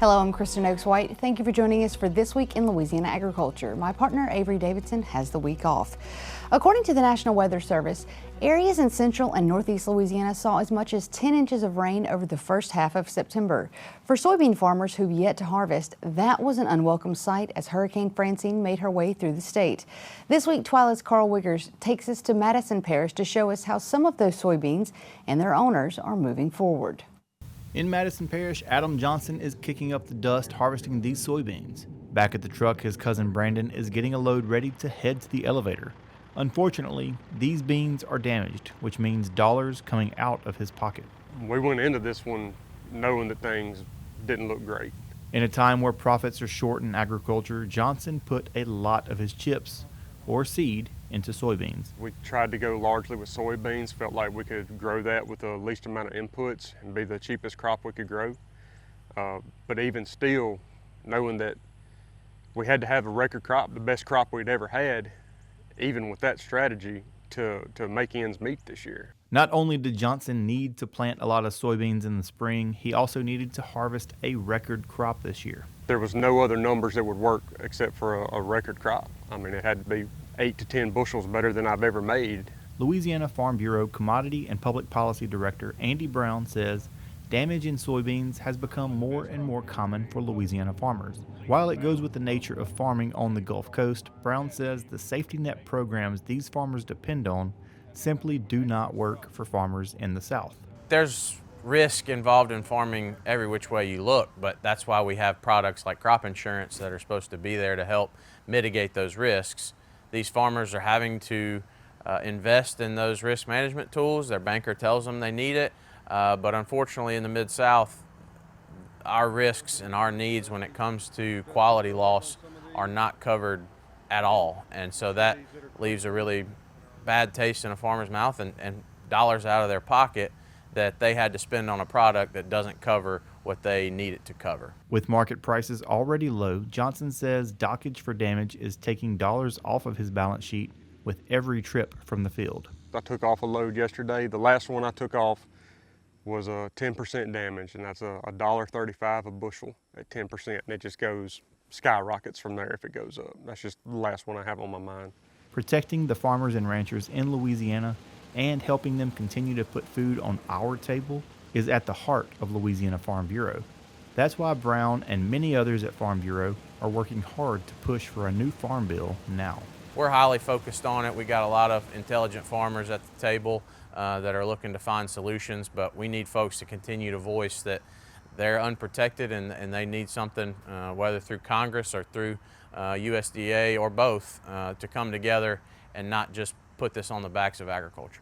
Hello, I'm Kristen Oaks-White. Thank you for joining us for This Week in Louisiana Agriculture. My partner, Avery Davidson, has the week off. According to the National Weather Service, areas in central and northeast Louisiana saw as much as 10 inches of rain over the first half of September. For soybean farmers who've yet to harvest, that was an unwelcome sight as Hurricane Francine made her way through the state. This week, TWILA's Karl Wiggers takes us to Madison Parish to show us how some of those soybeans and their owners are moving forward. In Madison Parish, Adam Johnson is kicking up the dust harvesting these soybeans. Back at the truck, his cousin Brandon is getting a load ready to head to the elevator. Unfortunately, these beans are damaged, which means dollars coming out of his pocket. We went into this one knowing that things didn't look great. In a time where profits are short in agriculture, Johnson put a lot of his chips, or seed, into soybeans. We tried to go largely with soybeans, felt like we could grow that with the least amount of inputs and be the cheapest crop we could grow. But even still, knowing that we had to have a record crop, the best crop we'd ever had, even with that strategy, to make ends meet this year. Not only did Johnson need to plant a lot of soybeans in the spring, he also needed to harvest a record crop this year. There was no other numbers that would work except for a record crop. I mean, it had to be 8 to 10 bushels better than I've ever made. Louisiana Farm Bureau Commodity and Public Policy Director Andy Brown says damage in soybeans has become more and more common for Louisiana farmers. While it goes with the nature of farming on the Gulf Coast, Brown says the safety net programs these farmers depend on simply do not work for farmers in the South. There's risk involved in farming every which way you look, but that's why we have products like crop insurance that are supposed to be there to help mitigate those risks. These farmers are having to invest in those risk management tools. Their banker tells them they need it, but unfortunately in the Mid-South, our risks and our needs when it comes to quality loss are not covered at all. And so that leaves a really bad taste in a farmer's mouth and dollars out of their pocket that they had to spend on a product that doesn't cover what they need it to cover. With market prices already low, Johnson says dockage for damage is taking dollars off of his balance sheet with every trip from the field. I took off a load yesterday. The last one I took off was a 10% damage, and that's a $1.35 a bushel at 10%, and it just goes skyrockets from there if it goes up. That's just the last one I have on my mind. Protecting the farmers and ranchers in Louisiana and helping them continue to put food on our table is at the heart of Louisiana Farm Bureau. That's why Brown and many others at Farm Bureau are working hard to push for a new farm bill now. We're highly focused on it. We got a lot of intelligent farmers at the table that are looking to find solutions, but we need folks to continue to voice that they're unprotected and they need something, whether through Congress or through USDA or both, to come together and not just put this on the backs of agriculture.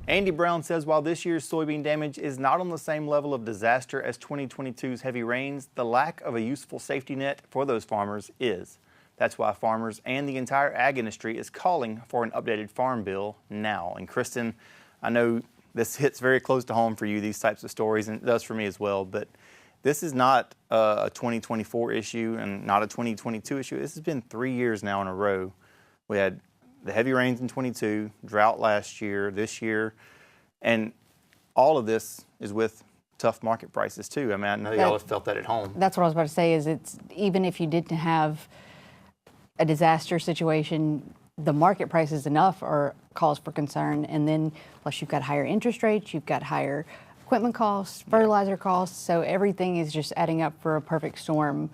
Andy Brown says while this year's soybean damage is not on the same level of disaster as 2022's heavy rains, the lack of a useful safety net for those farmers is. That's why farmers and the entire ag industry is calling for an updated farm bill now. And Kristen, I know this hits very close to home for you, these types of stories, and it does for me as well, but this is not a 2024 issue and not a 2022 issue. This has been 3 years now in a row. We had the heavy rains in 22, drought last year, this year, and all of this is with tough market prices too. I mean, I know y'all have felt that at home. That's what I was about to say, is it's even if you didn't have a disaster situation, the market prices enough are cause for concern, and then plus you've got higher interest rates, you've got higher equipment costs, fertilizer costs, so everything is just adding up for a perfect storm,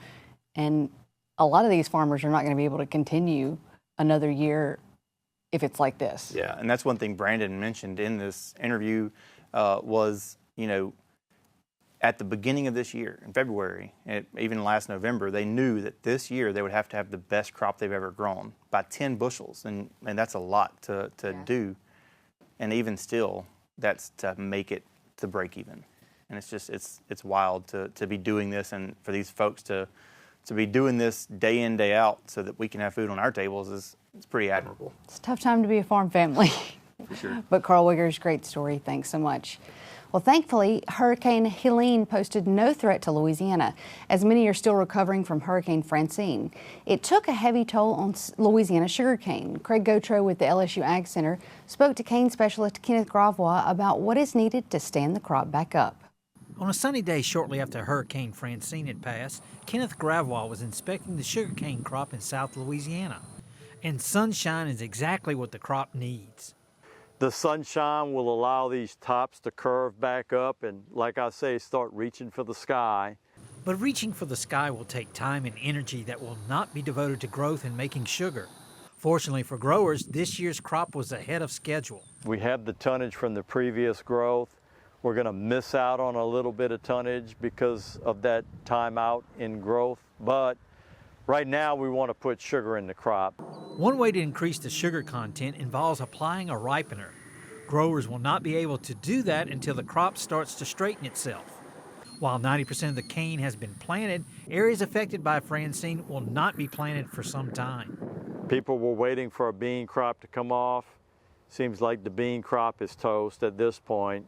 and a lot of these farmers are not going to be able to continue another year if it's like this. Yeah, and that's one thing Brandon mentioned in this interview was, you know, at the beginning of this year, in February, and even last November, they knew that this year they would have to have the best crop they've ever grown by 10 bushels, and that's a lot to do, and even still, that's to make it to break even. And it's just, it's wild to be doing this, and for these folks to be doing this day in, day out so that we can have food on our tables it's pretty admirable. It's a tough time to be a farm family. For sure. But Karl Wiggers, great story. Thanks so much. Well, thankfully, Hurricane Helene posted no threat to Louisiana, as many are still recovering from Hurricane Francine. It took a heavy toll on Louisiana sugarcane. Craig Gautreaux with the LSU Ag Center spoke to cane specialist Kenneth Gravois about what is needed to stand the crop back up. On a sunny day shortly after Hurricane Francine had passed, Kenneth Gravois was inspecting the sugarcane crop in South Louisiana. And sunshine is exactly what the crop needs. The sunshine will allow these tops to curve back up and, like I say, start reaching for the sky. But reaching for the sky will take time and energy that will not be devoted to growth and making sugar. Fortunately for growers, this year's crop was ahead of schedule. We have the tonnage from the previous growth. We're going to miss out on a little bit of tonnage because of that timeout in growth, but right now we want to put sugar in the crop. One way to increase the sugar content involves applying a ripener. Growers will not be able to do that until the crop starts to straighten itself. While 90% of the cane has been planted, areas affected by Francine will not be planted for some time. People were waiting for a bean crop to come off. Seems like the bean crop is toast at this point.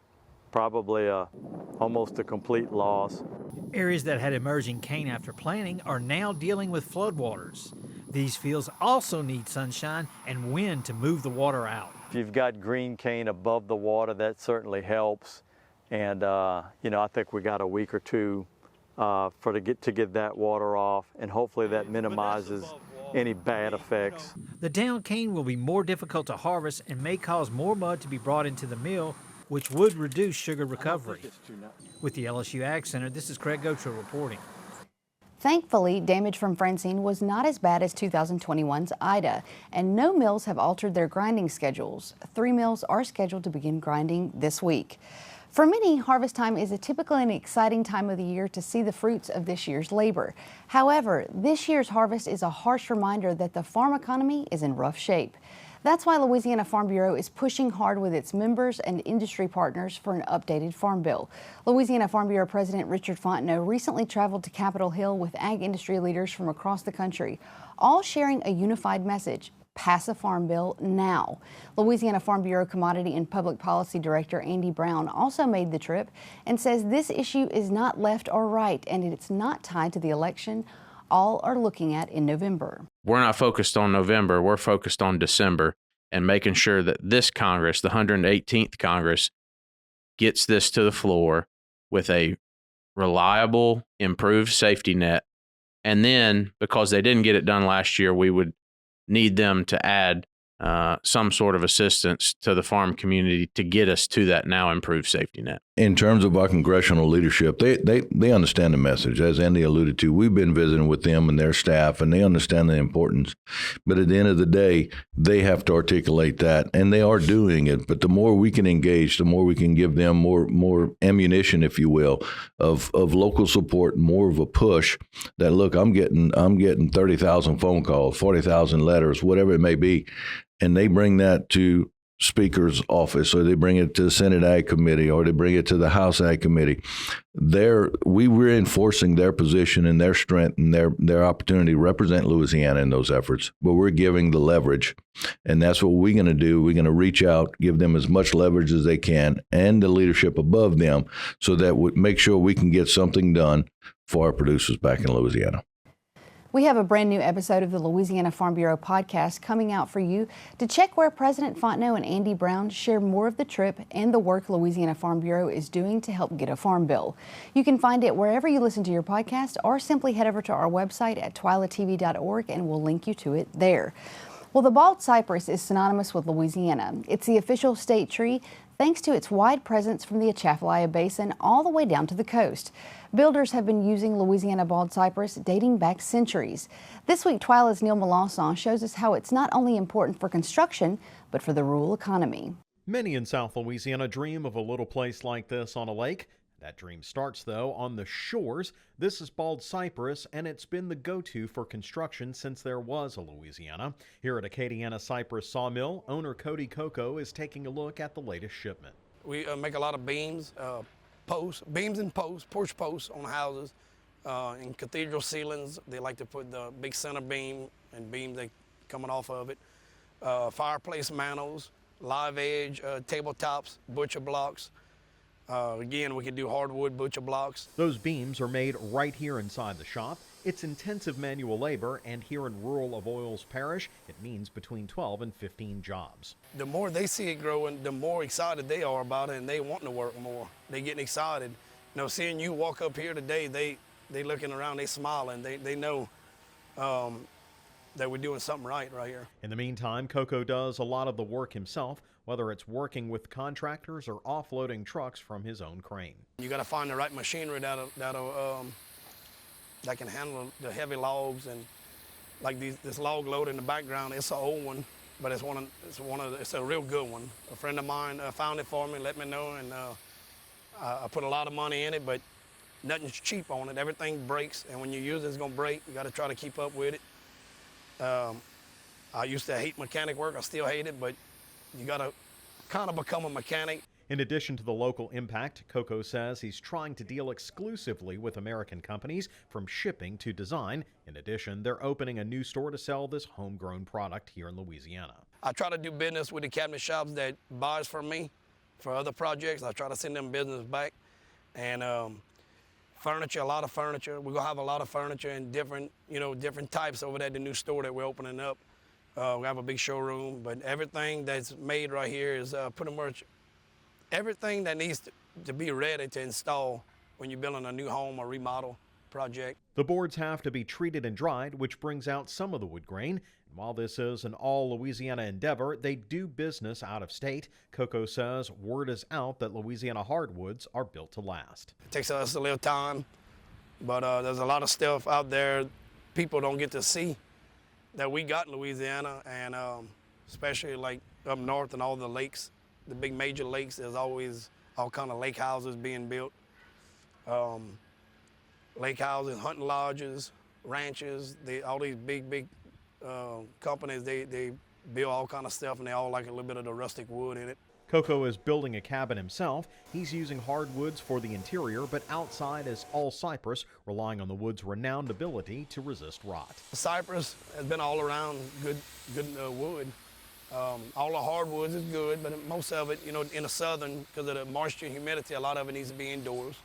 Probably almost a complete loss. Areas that had emerging cane after planting are now dealing with floodwaters. These fields also need sunshine and wind to move the water out. If you've got green cane above the water, that certainly helps. And I think we got a week or two to get that water off, and hopefully that minimizes any bad effects. The down cane will be more difficult to harvest and may cause more mud to be brought into the mill, which would reduce sugar recovery. With the LSU Ag Center, this is Craig Gotra reporting. Thankfully, damage from Francine was not as bad as 2021's Ida, and no mills have altered their grinding schedules. 3 mills are scheduled to begin grinding this week. For many, harvest time is a typical and exciting time of the year to see the fruits of this year's labor. However, this year's harvest is a harsh reminder that the farm economy is in rough shape. That's why Louisiana Farm Bureau is pushing hard with its members and industry partners for an updated farm bill. Louisiana Farm Bureau President Richard Fontenot recently traveled to Capitol Hill with ag industry leaders from across the country, all sharing a unified message: pass a farm bill now. Louisiana Farm Bureau Commodity and Public Policy Director Andy Brown also made the trip and says this issue is not left or right and it's not tied to the election all are looking at in November. We're not focused on November, we're focused on December and making sure that this Congress, the 118th Congress, gets this to the floor with a reliable, improved safety net. And then, because they didn't get it done last year, we would need them to add some sort of assistance to the farm community to get us to that now improved safety net. In terms of our congressional leadership, they understand the message. As Andy alluded to, we've been visiting with them and their staff, and they understand the importance. But at the end of the day, they have to articulate that, and they are doing it. But the more we can engage, the more we can give them more ammunition, if you will, of local support, more of a push that, look, I'm getting 30,000 phone calls, 40,000 letters, whatever it may be. And they bring that to Speaker's office, or they bring it to the Senate Ag Committee, or they bring it to the House Ag Committee. We reinforcing their position and their strength and their opportunity to represent Louisiana in those efforts, but we're giving the leverage. And that's what we're going to do. We're going to reach out, give them as much leverage as they can and the leadership above them so that we make sure we can get something done for our producers back in Louisiana. We have a brand new episode of the Louisiana Farm Bureau podcast coming out for you to check where President Fontenot and Andy Brown share more of the trip and the work Louisiana Farm Bureau is doing to help get a farm bill. You can find it wherever you listen to your podcast or simply head over to our website at twilatv.org and we'll link you to it there. Well, the bald cypress is synonymous with Louisiana. It's the official state tree thanks to its wide presence from the Atchafalaya Basin all the way down to the coast. Builders have been using Louisiana bald cypress dating back centuries. This week, TWILA's Neil Melançon shows us how it's not only important for construction, but for the rural economy. Many in South Louisiana dream of a little place like this on a lake. That dream starts, though, on the shores. This is bald cypress, and it's been the go-to for construction since there was a Louisiana. Here at Acadiana Cypress Sawmill, owner Cody Coco is taking a look at the latest shipment. We make a lot of beams, beams and posts, porch posts on houses. In cathedral ceilings, they like to put the big center beam and beam they coming off of it. Fireplace mantles, live edge, tabletops, butcher blocks. Again, we can do hardwood butcher blocks. Those beams are made right here inside the shop. It's intensive manual labor, and here in rural Avoyelles Parish, it means between 12 and 15 jobs. The more they see it growing, the more excited they are about it, and they want to work more. They're getting excited, know, seeing you walk up here today, they looking around, they smiling, they know that we're doing something right here. In the meantime, Coco does a lot of the work himself, whether it's working with contractors or offloading trucks from his own crane. You got to find the right machinery that can handle the heavy logs, and like this log load in the background. It's an old one, but it's a real good one. A friend of mine found it for me, let me know, and I put a lot of money in it, but nothing's cheap on it. Everything breaks, and when you use it, it's gonna break. You got to try to keep up with it. I used to hate mechanic work. I still hate it, but you got to kind of become a mechanic. In addition to the local impact, Coco says he's trying to deal exclusively with American companies from shipping to design. In addition, they're opening a new store to sell this homegrown product here in Louisiana. I try to do business with the cabinet shops that buys from me for other projects. I try to send them business back. And furniture, a lot of furniture. We're gonna have a lot of furniture in different types over at the new store that we're opening up. We have a big showroom, but everything that's made right here is pretty much everything that needs to be ready to install when you're building a new home or remodel project. The boards have to be treated and dried, which brings out some of the wood grain. And while this is an all-Louisiana endeavor, they do business out of state. Coco says word is out that Louisiana hardwoods are built to last. It takes us a little time, but there's a lot of stuff out there people don't get to see that we got in Louisiana, and especially like up north and all the lakes, the big major lakes. There's always all kind of lake houses being built. Lake houses, hunting lodges, ranches, all these big companies, they build all kind of stuff, and they all like a little bit of the rustic wood in it. Coco is building a cabin himself. He's using hardwoods for the interior, but outside is all cypress, relying on the wood's renowned ability to resist rot. Cypress has been all around good wood. All the hardwoods is good, but most of it, in the southern, because of the moisture and humidity, a lot of it needs to be indoors.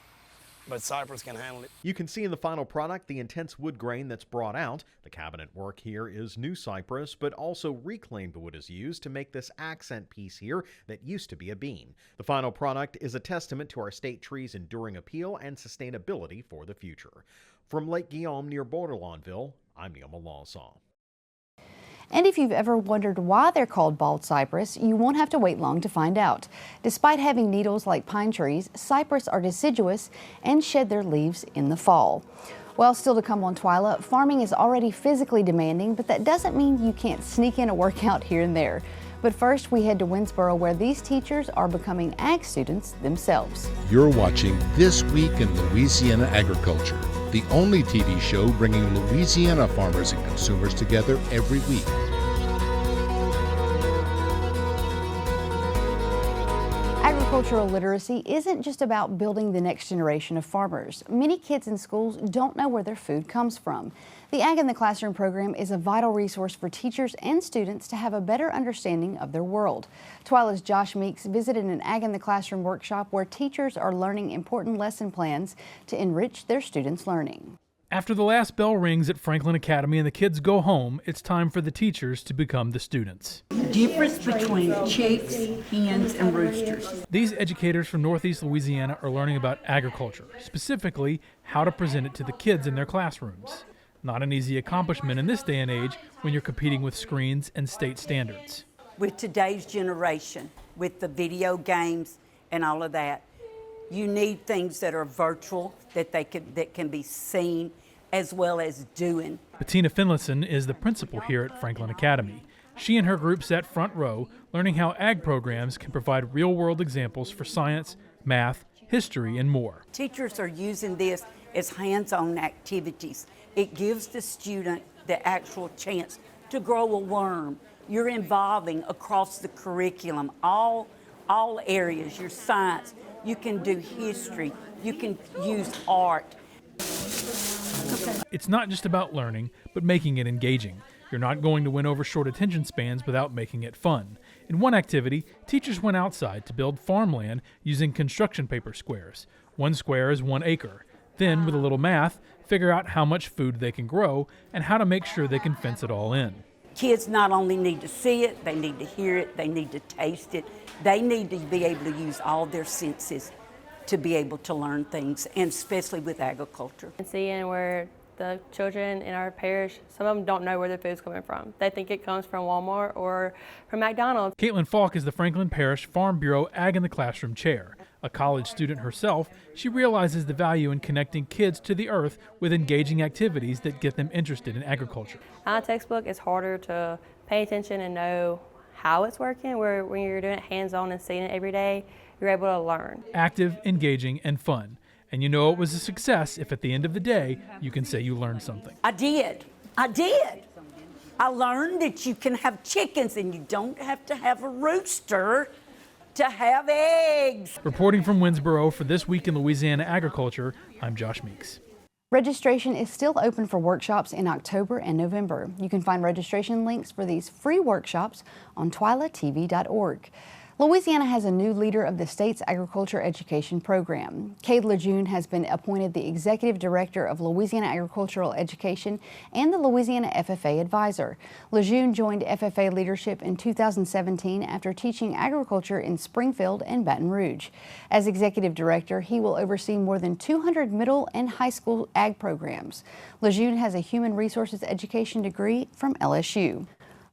But cypress can handle it. You can see in the final product the intense wood grain that's brought out. The cabinet work here is new cypress, but also reclaimed wood is used to make this accent piece here that used to be a beam. The final product is a testament to our state tree's enduring appeal and sustainability for the future. From Lake Guillaume near Borderlawnville, I'm Neil Melançon. And if you've ever wondered why they're called bald cypress, you won't have to wait long to find out. Despite having needles like pine trees, cypress are deciduous and shed their leaves in the fall. Well, still to come on TWILA, farming is already physically demanding, but that doesn't mean you can't sneak in a workout here and there. But first, we head to Winsboro, where these teachers are becoming ag students themselves. You're watching This Week in Louisiana Agriculture, the only TV show bringing Louisiana farmers and consumers together every week. Agricultural literacy isn't just about building the next generation of farmers. Many kids in schools don't know where their food comes from. The Ag in the Classroom program is a vital resource for teachers and students to have a better understanding of their world. TWILA's Josh Meeks visited an Ag in the Classroom workshop where teachers are learning important lesson plans to enrich their students' learning. After the last bell rings at Franklin Academy and the kids go home, it's time for the teachers to become the students. Difference between chicks, hens, and roosters. These educators from Northeast Louisiana are learning about agriculture, specifically how to present it to the kids in their classrooms. Not an easy accomplishment in this day and age when you're competing with screens and state standards. With today's generation, with the video games and all of that, you need things that are virtual, that can be seen, as well as doing. Bettina Finlayson is the principal here at Franklin Academy. She and her group sat front row, learning how ag programs can provide real-world examples for science, math, history, and more. Teachers are using this as hands-on activities. It gives the student the actual chance to grow a worm. You're involving across the curriculum, all areas, your science. You can do history. You can use art. It's not just about learning, but making it engaging. You're not going to win over short attention spans without making it fun. In one activity, teachers went outside to build farmland using construction paper squares. One square is 1 acre. Then, with a little math, figure out how much food they can grow and how to make sure they can fence it all in. Kids not only need to see it, they need to hear it, they need to taste it. They need to be able to use all their senses to be able to learn things, and especially with agriculture. And seeing where the children in our parish, some of them don't know where their food's coming from. They think it comes from Walmart or from McDonald's. Caitlin Falk is the Franklin Parish Farm Bureau Ag in the Classroom Chair. A college student herself, she realizes the value in connecting kids to the earth with engaging activities that get them interested in agriculture. On a textbook, it's harder to pay attention and know how it's working, where when you're doing it hands-on and seeing it every day, you're able to learn. Active, engaging, and fun. And you know it was a success if at the end of the day, you can say you learned something. I did. I learned that you can have chickens and you don't have to have a rooster to have eggs. Reporting from Winsboro for This Week in Louisiana Agriculture, I'm Josh Meeks. Registration is still open for workshops in October and November. You can find registration links for these free workshops on twilatv.org. Louisiana has a new leader of the state's agriculture education program. Cade Lejeune has been appointed the Executive Director of Louisiana Agricultural Education and the Louisiana FFA Advisor. Lejeune joined FFA leadership in 2017 after teaching agriculture in Springfield and Baton Rouge. As Executive Director, he will oversee more than 200 middle and high school ag programs. Lejeune has a human resources education degree from LSU.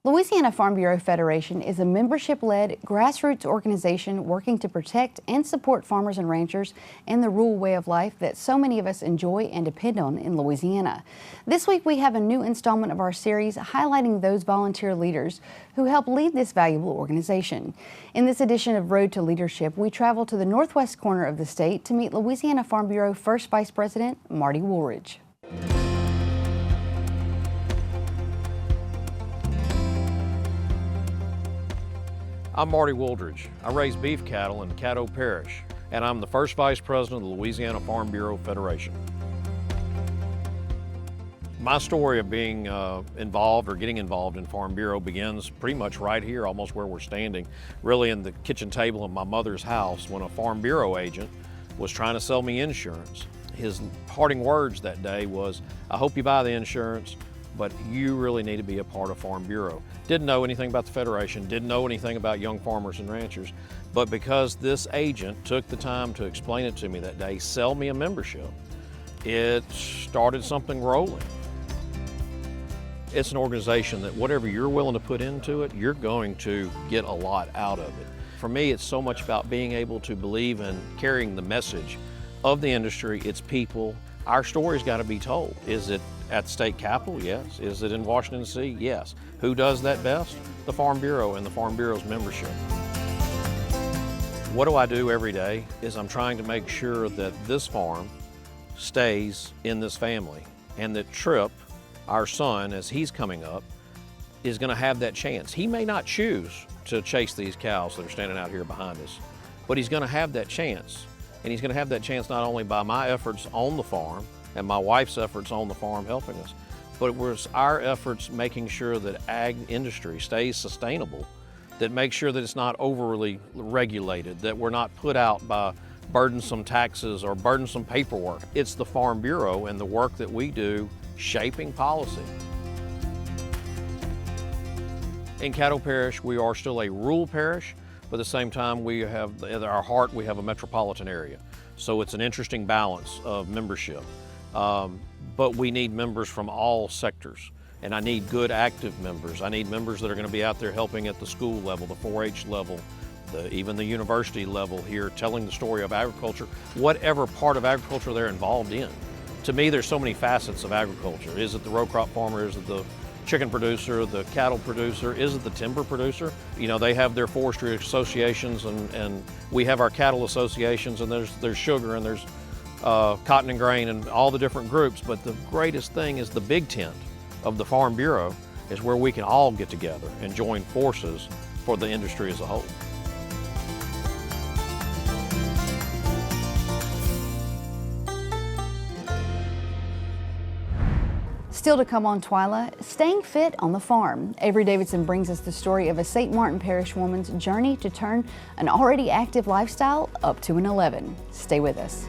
Louisiana Farm Bureau Federation is a membership-led grassroots organization working to protect and support farmers and ranchers and the rural way of life that so many of us enjoy and depend on in Louisiana. This week we have a new installment of our series highlighting those volunteer leaders who help lead this valuable organization. In this edition of Road to Leadership, we travel to the northwest corner of the state to meet Louisiana Farm Bureau First Vice President Marty Woolridge. I'm Marty Woolridge. I raise beef cattle in Caddo Parish, and I'm the first Vice President of the Louisiana Farm Bureau Federation. My story of being involved or getting involved in Farm Bureau begins pretty much right here, almost where we're standing, really in the kitchen table of my mother's house when a Farm Bureau agent was trying to sell me insurance. His parting words that day was, "I hope you buy the insurance, but you really need to be a part of Farm Bureau." Didn't know anything about the Federation, didn't know anything about young farmers and ranchers, but because this agent took the time to explain it to me that day, sell me a membership, it started something rolling. It's an organization that whatever you're willing to put into it, you're going to get a lot out of it. For me, it's so much about being able to believe in carrying the message of the industry, its people. Our story's got to be told. Is it at the state capitol? Yes. Is it in Washington, D.C.? Yes. Who does that best? The Farm Bureau and the Farm Bureau's membership. What do I do every day is I'm trying to make sure that this farm stays in this family and that Tripp, our son, as he's coming up, is going to have that chance. He may not choose to chase these cows that are standing out here behind us, but he's going to have that chance. And he's going to have that chance not only by my efforts on the farm and my wife's efforts on the farm helping us, but it was our efforts making sure that ag industry stays sustainable, that makes sure that it's not overly regulated, that we're not put out by burdensome taxes or burdensome paperwork. It's the Farm Bureau and the work that we do shaping policy. In Caddo Parish, we are still a rural parish, but at the same time, we have, at our heart, we have a metropolitan area. So it's an interesting balance of membership. But we need members from all sectors. And I need good active members. I need members that are going to be out there helping at the school level, the 4-H level, even the university level here, telling the story of agriculture, whatever part of agriculture they're involved in. To me, there's so many facets of agriculture. Is it the row crop farmer? Is it the chicken producer, the cattle producer? Is it the timber producer? You know, they have their forestry associations and we have our cattle associations, and there's sugar and there's cotton and grain and all the different groups. But the greatest thing is the big tent of the Farm Bureau is where we can all get together and join forces for the industry as a whole. Still to come on TWILA, staying fit on the farm. Avery Davidson brings us the story of a St. Martin Parish woman's journey to turn an already active lifestyle up to an 11. Stay with us.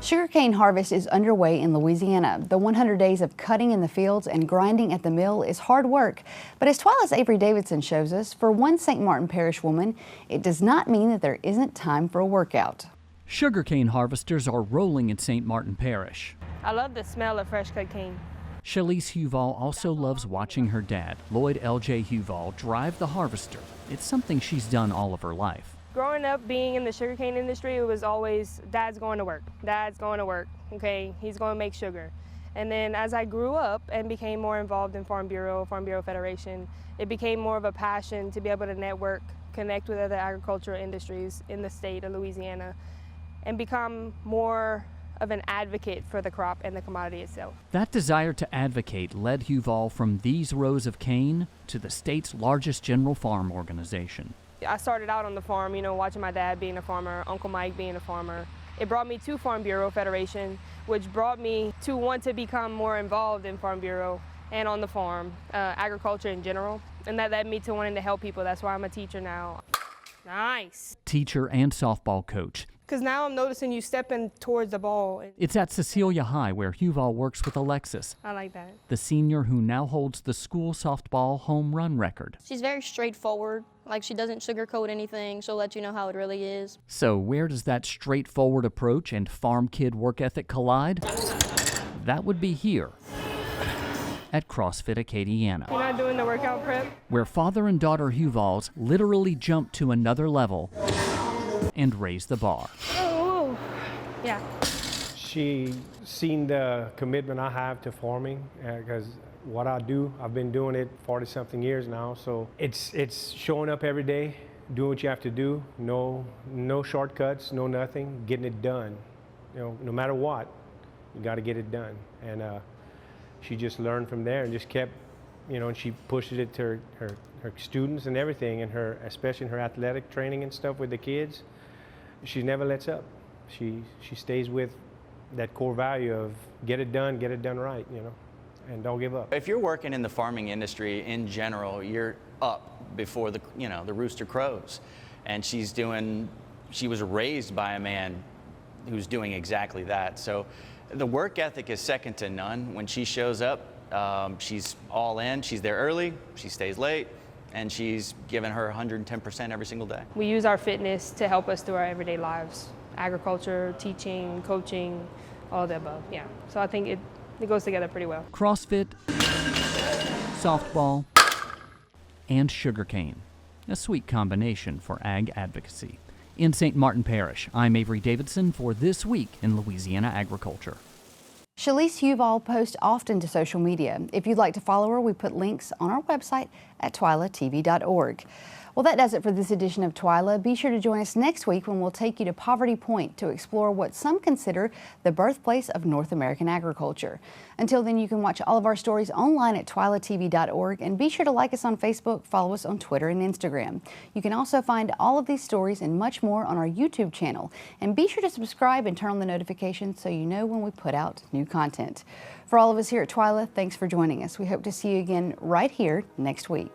Sugarcane harvest is underway in Louisiana. The 100 days of cutting in the fields and grinding at the mill is hard work. But as TWILA's Avery Davidson shows us, for one St. Martin Parish woman, it does not mean that there isn't time for a workout. Sugarcane harvesters are rolling in St. Martin Parish. I love the smell of fresh cut cane. Shalise Huval also loves watching her dad, Lloyd L.J. Huval, drive the harvester. It's something she's done all of her life. Growing up being in the sugarcane industry, it was always, Dad's going to work, Dad's going to work, okay, he's going to make sugar. And then as I grew up and became more involved in Farm Bureau Federation, it became more of a passion to be able to network, connect with other agricultural industries in the state of Louisiana, and become more of an advocate for the crop and the commodity itself. That desire to advocate led Huval from these rows of cane to the state's largest general farm organization. I started out on the farm, watching my dad being a farmer, Uncle Mike being a farmer. It brought me to Farm Bureau Federation, which brought me to want to become more involved in Farm Bureau and on the farm, agriculture in general. And that led me to wanting to help people. That's why I'm a teacher now. Nice. Teacher and softball coach. Because now I'm noticing you stepping towards the ball. It's at Cecilia High where Huval works with Alexis. I like that. The senior who now holds the school softball home run record. She's very straightforward. Like, she doesn't sugarcoat anything. She'll let you know how it really is. So where does that straightforward approach and farm kid work ethic collide? That would be here at CrossFit Acadiana. You're not doing the workout prep? Where father and daughter Huvals literally jump to another level and raise the bar. Oh, yeah. She seen the commitment I have to farming because what I do, I've been doing it 40-something years now, so it's showing up every day, doing what you have to do, no shortcuts, no nothing, getting it done. No matter what, you got to get it done. And she just learned from there and just kept, and she pushed it to her students and everything, and especially in her athletic training and stuff with the kids. She never lets up. She stays with that core value of get it done right, and don't give up. If you're working in the farming industry in general, you're up before the rooster crows. And she was raised by a man who's doing exactly that. So the work ethic is second to none. When she shows up, she's all in, she's there early, she stays late, and she's giving her 110% every single day. We use our fitness to help us through our everyday lives. Agriculture, teaching, coaching, all of the above, yeah. So I think it goes together pretty well. CrossFit, softball, and sugarcane. A sweet combination for ag advocacy. In St. Martin Parish, I'm Avery Davidson for This Week in Louisiana Agriculture. Shalise Huval posts often to social media. If you'd like to follow her, we put links on our website at twilatv.org. Well, that does it for this edition of TWILA. Be sure to join us next week when we'll take you to Poverty Point to explore what some consider the birthplace of North American agriculture. Until then, you can watch all of our stories online at twilatv.org, and be sure to like us on Facebook, follow us on Twitter and Instagram. You can also find all of these stories and much more on our YouTube channel. And be sure to subscribe and turn on the notifications so you know when we put out new content. For all of us here at TWILA, thanks for joining us. We hope to see you again right here next week.